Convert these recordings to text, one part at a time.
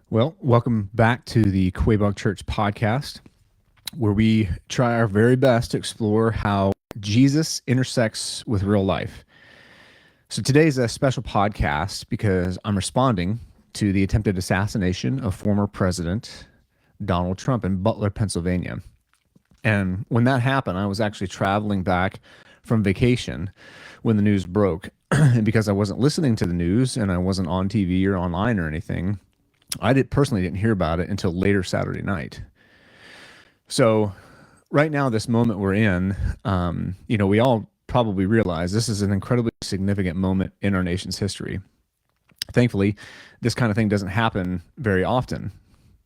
Well, welcome back to the Quabog Church podcast, where we try our very best to explore how Jesus intersects with real life. So today's a special podcast because I'm responding to the attempted assassination of former President Donald Trump in Butler, Pennsylvania. And when that happened, I was actually traveling back from vacation when the news broke. And because I wasn't listening to the news and I wasn't on TV or online or anything, personally didn't hear about it until later Saturday night. So right now, this moment we're in, we all probably realize this is an incredibly significant moment in our nation's history. Thankfully, this kind of thing doesn't happen very often,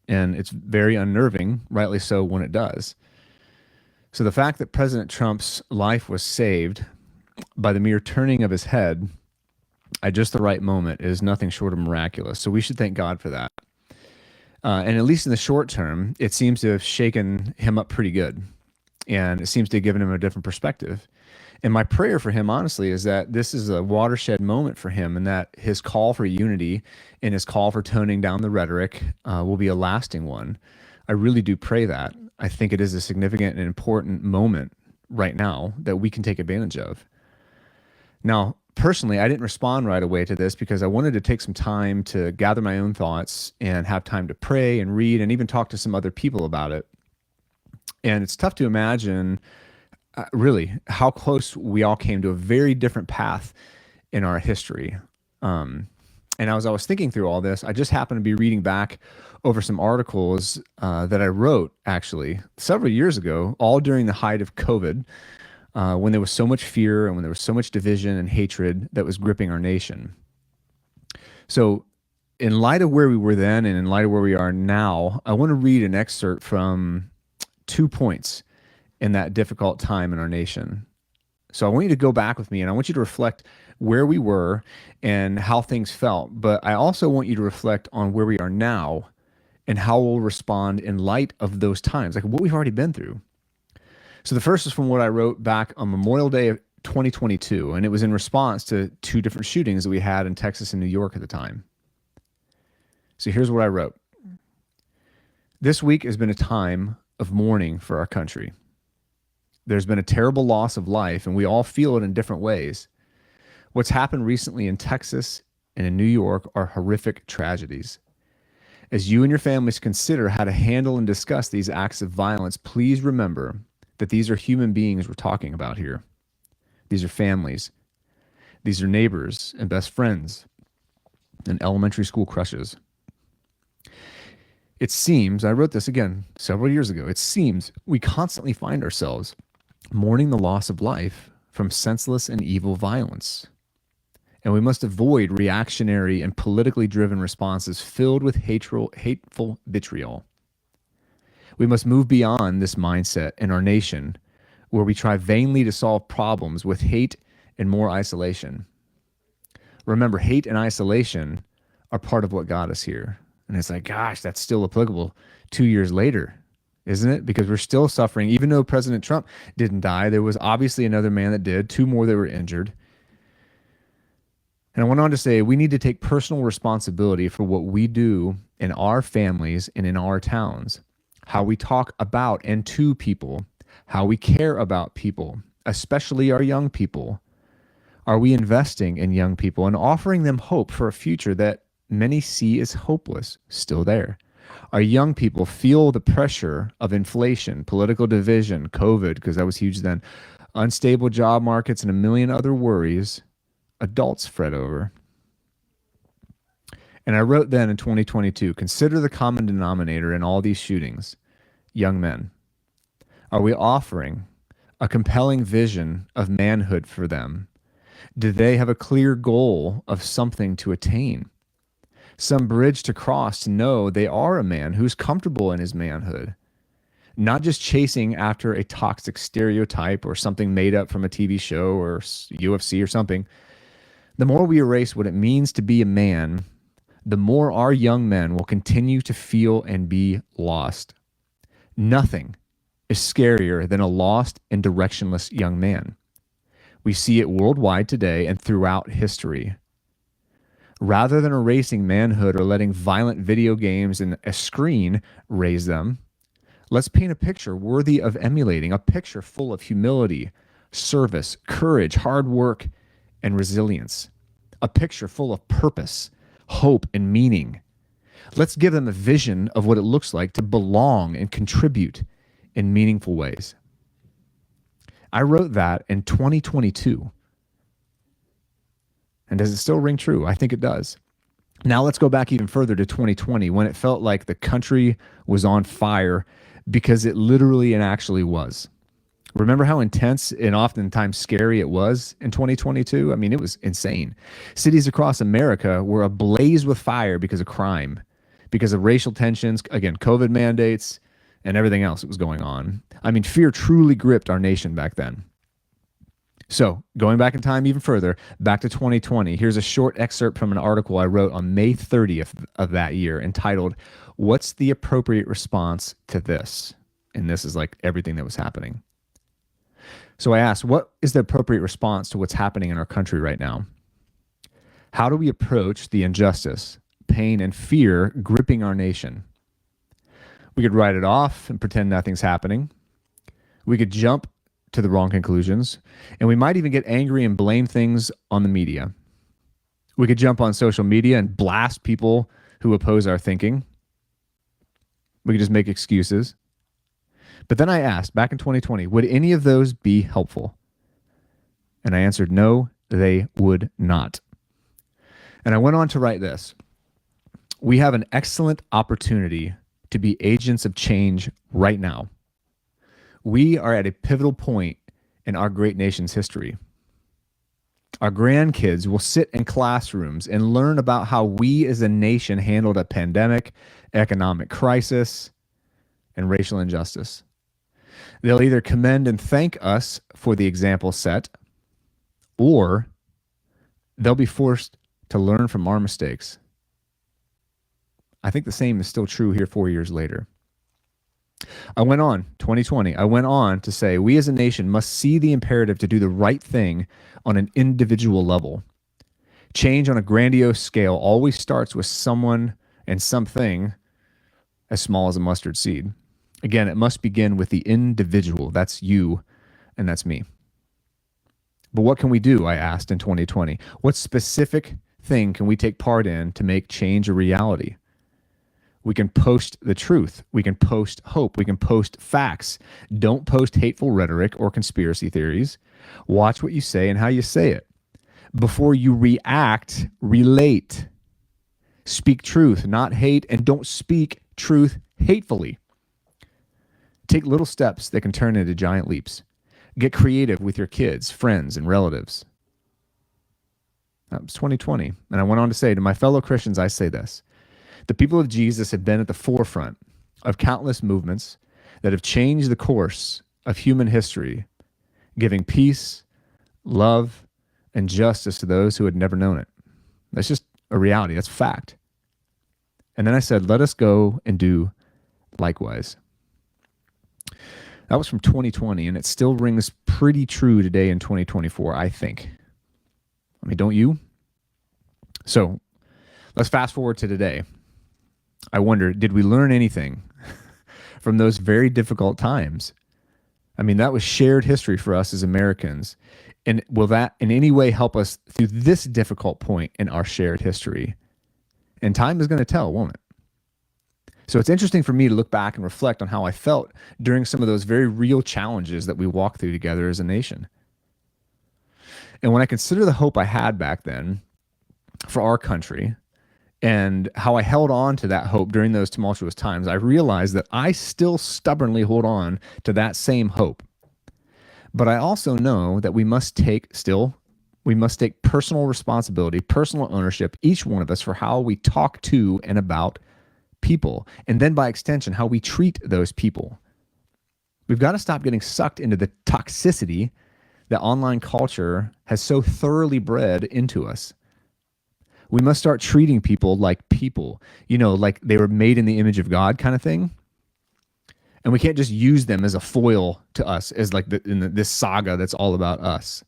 and it's very unnerving, rightly so, when it does. So the fact that President Trump's life was saved by the mere turning of his head at just the right moment is nothing short of miraculous. So we should thank God for that. And at least in the short term, it seems to have shaken him up pretty good. And it seems to have given him a different perspective. And my prayer for him, honestly, is that this is a watershed moment for him and that his call for unity and his call for toning down the rhetoric will be a lasting one. I really do pray that. I think it is a significant and important moment right now that we can take advantage of. Now, personally, I didn't respond right away to this because I wanted to take some time to gather my own thoughts and have time to pray and read and even talk to some other people about it. And it's tough to imagine really how close we all came to a very different path in our history. And as I was thinking through all this, I just happened to be reading back over some articles that I wrote actually several years ago, all during the height of COVID, when there was so much fear and when there was so much division and hatred that was gripping our nation. So in light of where we were then and in light of where we are now, I want to read an excerpt from 2 points in that difficult time in our nation. So I want you to go back with me and I want you to reflect where we were and how things felt. But I also want you to reflect on where we are now and how we'll respond in light of those times, like what we've already been through. So the first is from what I wrote back on Memorial Day of 2022, and it was in response to 2 different shootings that we had in Texas and New York at the time. So here's what I wrote. This week has been a time of mourning for our country. There's been a terrible loss of life, and we all feel it in different ways. What's happened recently in Texas and in New York are horrific tragedies. As you and your families consider how to handle and discuss these acts of violence, please remember that these are human beings we're talking about here. These are families. These are neighbors and best friends and elementary school crushes. It seems, I wrote this again several years ago, it seems we constantly find ourselves mourning the loss of life from senseless and evil violence. And we must avoid reactionary and politically driven responses filled with hateful vitriol. We must move beyond this mindset in our nation where we try vainly to solve problems with hate and more isolation. Remember, hate and isolation are part of what got us here. And it's like, gosh, that's still applicable 2 years later, isn't it? Because we're still suffering. Even though President Trump didn't die, there was obviously another man that did, 2 more that were injured. And I went on to say, we need to take personal responsibility for what we do in our families and in our towns. How we talk about and to people, how we care about people, especially our young people. Are we investing in young people and offering them hope for a future that many see as hopeless, still there? Our young people feel the pressure of inflation, political division, COVID, because that was huge then, unstable job markets, and a million other worries adults fret over. And I wrote then in 2022, consider the common denominator in all these shootings, young men. Are we offering a compelling vision of manhood for them? Do they have a clear goal of something to attain? Some bridge to cross to know they are a man who's comfortable in his manhood, not just chasing after a toxic stereotype or something made up from a TV show or UFC or something. The more we erase what it means to be a man, the more our young men will continue to feel and be lost. Nothing is scarier than a lost and directionless young man. We see it worldwide today and throughout history. Rather than erasing manhood or letting violent video games and a screen raise them, let's paint a picture worthy of emulating, a picture full of humility, service, courage, hard work, and resilience. A picture full of purpose, hope, and meaning. Let's give them a vision of what it looks like to belong and contribute in meaningful ways. I wrote that in 2022. And does it still ring true? I think it does. Now let's go back even further to 2020 when it felt like the country was on fire, because it literally and actually was. Remember how intense and oftentimes scary it was in 2022? I mean, it was insane. Cities across America were ablaze with fire because of crime, because of racial tensions, again, COVID mandates, and everything else that was going on. I mean, fear truly gripped our nation back then. So going back in time even further, back to 2020, here's a short excerpt from an article I wrote on May 30th of that year entitled, "What's the Appropriate Response to This?" And this is like everything that was happening. So I asked, what is the appropriate response to what's happening in our country right now? How do we approach the injustice, pain, and fear gripping our nation? We could write it off and pretend nothing's happening. We could jump to the wrong conclusions, and we might even get angry and blame things on the media. We could jump on social media and blast people who oppose our thinking. We could just make excuses. But then I asked back in 2020, would any of those be helpful? And I answered, no, they would not. And I went on to write this. We have an excellent opportunity to be agents of change right now. We are at a pivotal point in our great nation's history. Our grandkids will sit in classrooms and learn about how we as a nation handled a pandemic, economic crisis, and racial injustice. They'll either commend and thank us for the example set, or they'll be forced to learn from our mistakes. I think the same is still true here 4 years later. I went on to say, we as a nation must see the imperative to do the right thing on an individual level. Change on a grandiose scale always starts with someone and something as small as a mustard seed. Again, it must begin with the individual. That's you and that's me. But what can we do, I asked in 2020? What specific thing can we take part in to make change a reality? We can post the truth. We can post hope. We can post facts. Don't post hateful rhetoric or conspiracy theories. Watch what you say and how you say it. Before you react, relate. Speak truth, not hate, and don't speak truth hatefully. Take little steps that can turn into giant leaps. Get creative with your kids, friends, and relatives. That was 2020. And I went on to say, to my fellow Christians, I say this. The people of Jesus have been at the forefront of countless movements that have changed the course of human history, giving peace, love, and justice to those who had never known it. That's just a reality. That's fact. And then I said, let us go and do likewise. That was from 2020, and it still rings pretty true today in 2024, I think. I mean, don't you? So let's fast forward to today. I wonder, did we learn anything from those very difficult times? I mean, that was shared history for us as Americans. And will that in any way help us through this difficult point in our shared history? And time is going to tell, won't it? So it's interesting for me to look back and reflect on how I felt during some of those very real challenges that we walked through together as a nation. And when I consider the hope I had back then for our country, and how I held on to that hope during those tumultuous times, I realized that I still stubbornly hold on to that same hope. But I also know that we must take personal responsibility, personal ownership, each one of us, for how we talk to and about people, and then by extension, how we treat those people. We've got to stop getting sucked into the toxicity that online culture has so thoroughly bred into us. We must start treating people, like they were made in the image of God kind of thing. And we can't just use them as a foil to us, as like in this saga that's all about us.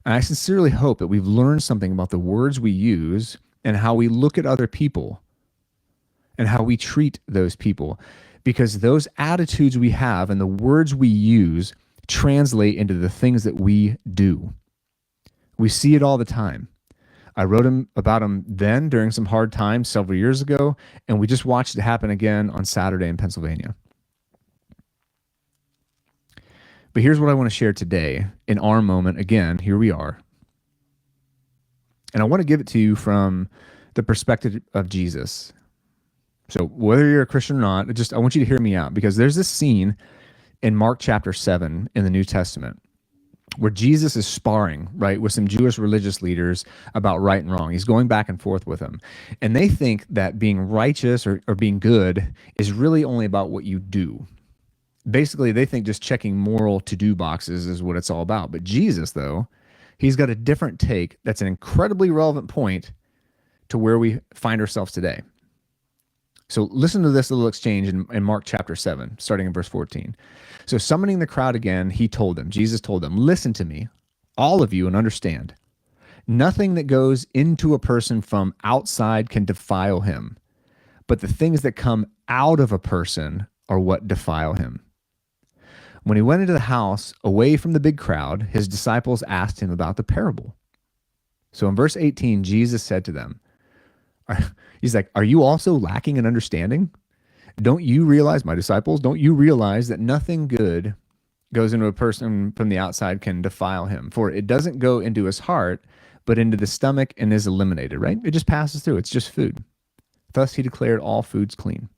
And I sincerely hope that we've learned something about the words we use and how we look at other people and how we treat those people, because those attitudes we have and the words we use translate into the things that we do. We see it all the time. I wrote about him then during some hard times several years ago, and we just watched it happen again on Saturday in Pennsylvania. But here's what I want to share today in our moment. Again, here we are. And I want to give it to you from the perspective of Jesus. So whether you're a Christian or not, I want you to hear me out, because there's this scene in Mark chapter 7 in the New Testament where Jesus is sparring, right, with some Jewish religious leaders about right and wrong. He's going back and forth with them. And they think that being righteous or being good is really only about what you do. Basically, they think just checking moral to-do boxes is what it's all about. But Jesus, though, he's got a different take that's an incredibly relevant point to where we find ourselves today. So listen to this little exchange in Mark chapter 7, starting in verse 14. So summoning the crowd again, Jesus told them, listen to me, all of you, and understand. Nothing that goes into a person from outside can defile him, but the things that come out of a person are what defile him. When he went into the house away from the big crowd, his disciples asked him about the parable. So in verse 18, Jesus said to them, he's like, are you also lacking in understanding? Don't you realize, my disciples, don't you realize that nothing good goes into a person from the outside can defile him? For it doesn't go into his heart, but into the stomach and is eliminated, right? It just passes through. It's just food. Thus he declared all foods clean.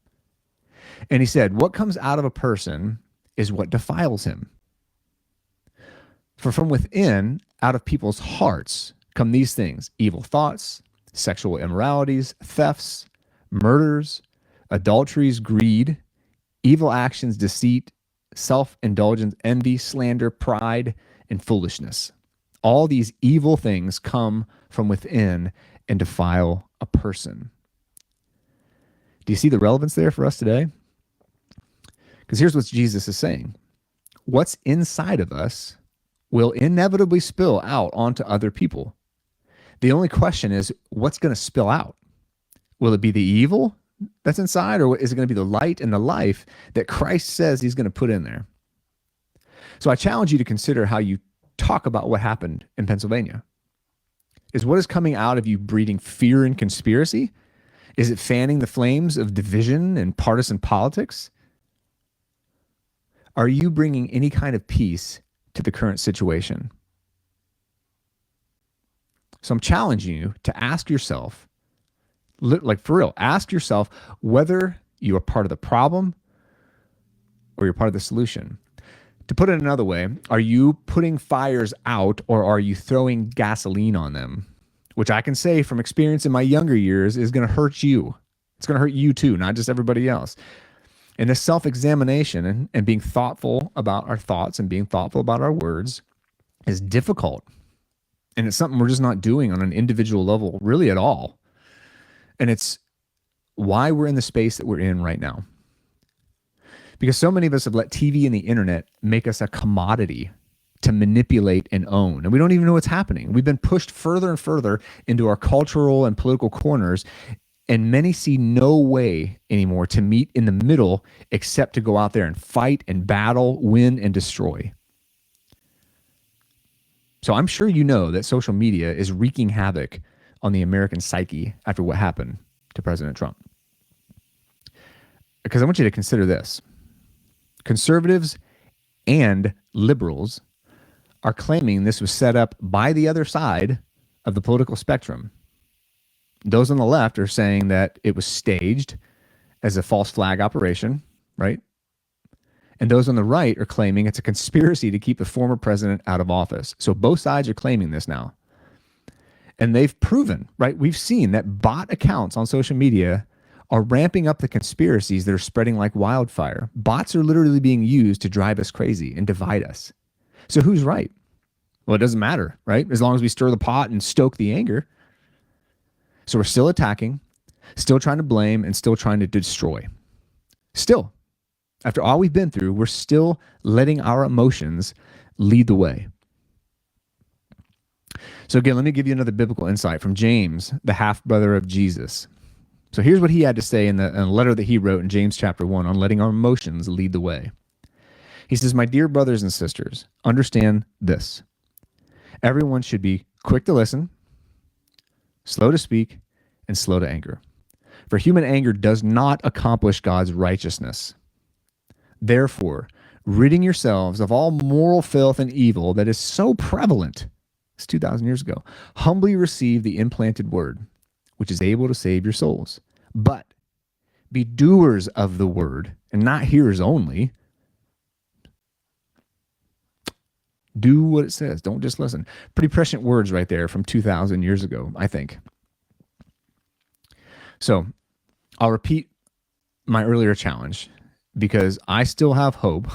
And he said, what comes out of a person is what defiles him. For from within, out of people's hearts, come these things: evil thoughts, sexual immoralities, thefts, murders, adulteries, greed, evil actions, deceit, self-indulgence, envy, slander, pride, and foolishness. All these evil things come from within and defile a person. Do you see the relevance there for us today? Because here's what Jesus is saying. What's inside of us will inevitably spill out onto other people. The only question is, what's going to spill out? Will it be the evil that's inside, or is it going to be the light and the life that Christ says he's going to put in there? So I challenge you to consider how you talk about what happened in Pennsylvania. Is what is coming out of you breeding fear and conspiracy? Is it fanning the flames of division and partisan politics? Are you bringing any kind of peace to the current situation? So I'm challenging you to ask yourself, like for real, ask yourself whether you are part of the problem or you're part of the solution. To put it another way, are you putting fires out or are you throwing gasoline on them? Which I can say from experience in my younger years is going to hurt you. It's going to hurt you too, not just everybody else. And this self-examination and being thoughtful about our thoughts and being thoughtful about our words is difficult. And it's something we're just not doing on an individual level really at all. And it's why we're in the space that we're in right now. Because so many of us have let TV and the internet make us a commodity to manipulate and own. And we don't even know what's happening. We've been pushed further and further into our cultural and political corners, and many see no way anymore to meet in the middle except to go out there and fight and battle, win and destroy. So I'm sure you know that social media is wreaking havoc on the American psyche after what happened to President Trump. Because I want you to consider this. Conservatives and liberals are claiming this was set up by the other side of the political spectrum. Those on the left are saying that it was staged as a false flag operation, right? And those on the right are claiming it's a conspiracy to keep the former president out of office. So both sides are claiming this now. And they've proven, right? We've seen that bot accounts on social media are ramping up the conspiracies that are spreading like wildfire. Bots are literally being used to drive us crazy and divide us. So who's right? Well, it doesn't matter, right? As long as we stir the pot and stoke the anger. So we're still attacking, still trying to blame, and still trying to destroy. Still, after all we've been through, we're still letting our emotions lead the way. So again, let me give you another biblical insight from James, the half-brother of Jesus. So here's what he had to say in the letter that he wrote in James chapter 1 on letting our emotions lead the way. He says, "My dear brothers and sisters, understand this. Everyone should be quick to listen, slow to speak, and slow to anger. For human anger does not accomplish God's righteousness. Therefore, ridding yourselves of all moral filth and evil that is so prevalent," it's 2,000 years ago, "humbly receive the implanted word, which is able to save your souls. But be doers of the word and not hearers only." Do what it says. Don't just listen. Pretty prescient words right there from 2,000 years ago, I think. So I'll repeat my earlier challenge because I still have hope,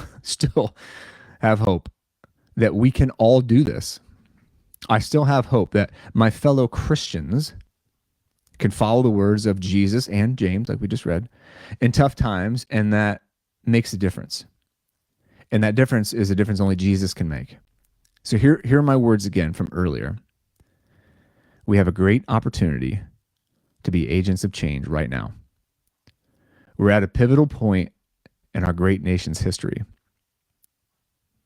that we can all do this. I still have hope that my fellow Christians can follow the words of Jesus and James, like we just read, in tough times, and that makes a difference. And that difference is a difference only Jesus can make. So here are my words again from earlier. We have a great opportunity to be agents of change right now. We're at a pivotal point in our great nation's history.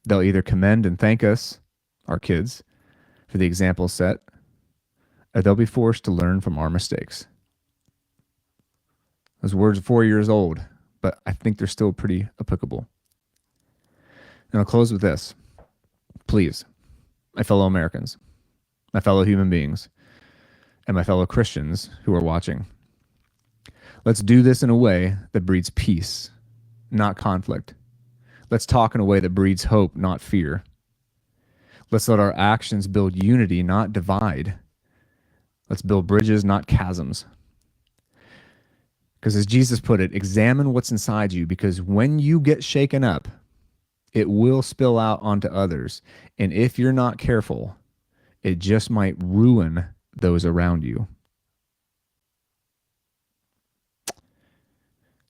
They'll either commend and thank us, our kids, for the example set, or they'll be forced to learn from our mistakes. Those words are 4 years old, but I think they're still pretty applicable. And I'll close with this. Please, my fellow Americans, my fellow human beings, and my fellow Christians who are watching, let's do this in a way that breeds peace, not conflict. Let's talk in a way that breeds hope, not fear. Let's let our actions build unity, not divide. Let's build bridges, not chasms. Because as Jesus put it, examine what's inside you, because when you get shaken up, it will spill out onto others. And if you're not careful, it just might ruin those around you.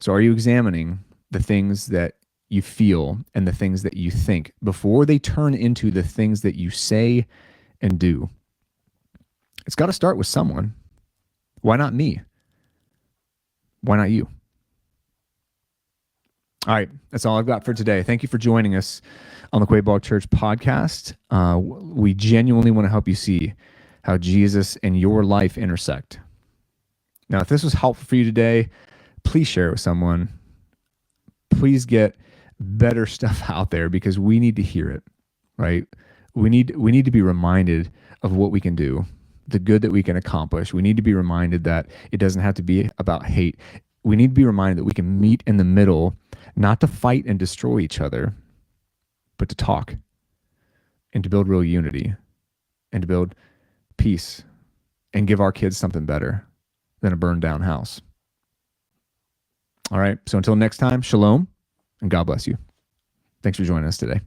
So are you examining the things that you feel and the things that you think before they turn into the things that you say and do? It's got to start with someone. Why not me? Why not you? All right, that's all I've got for today. Thank you for joining us on the Quaybog Church podcast. We genuinely want to help you see how Jesus and your life intersect. Now, if this was helpful for you today, please share it with someone. Please get better stuff out there because we need to hear it, right? We need to be reminded of what we can do, the good that we can accomplish. We need to be reminded that it doesn't have to be about hate. We need to be reminded that we can meet in the middle, not to fight and destroy each other, but to talk and to build real unity and to build peace and give our kids something better than a burned down house. All right. So until next time, shalom and God bless you. Thanks for joining us today.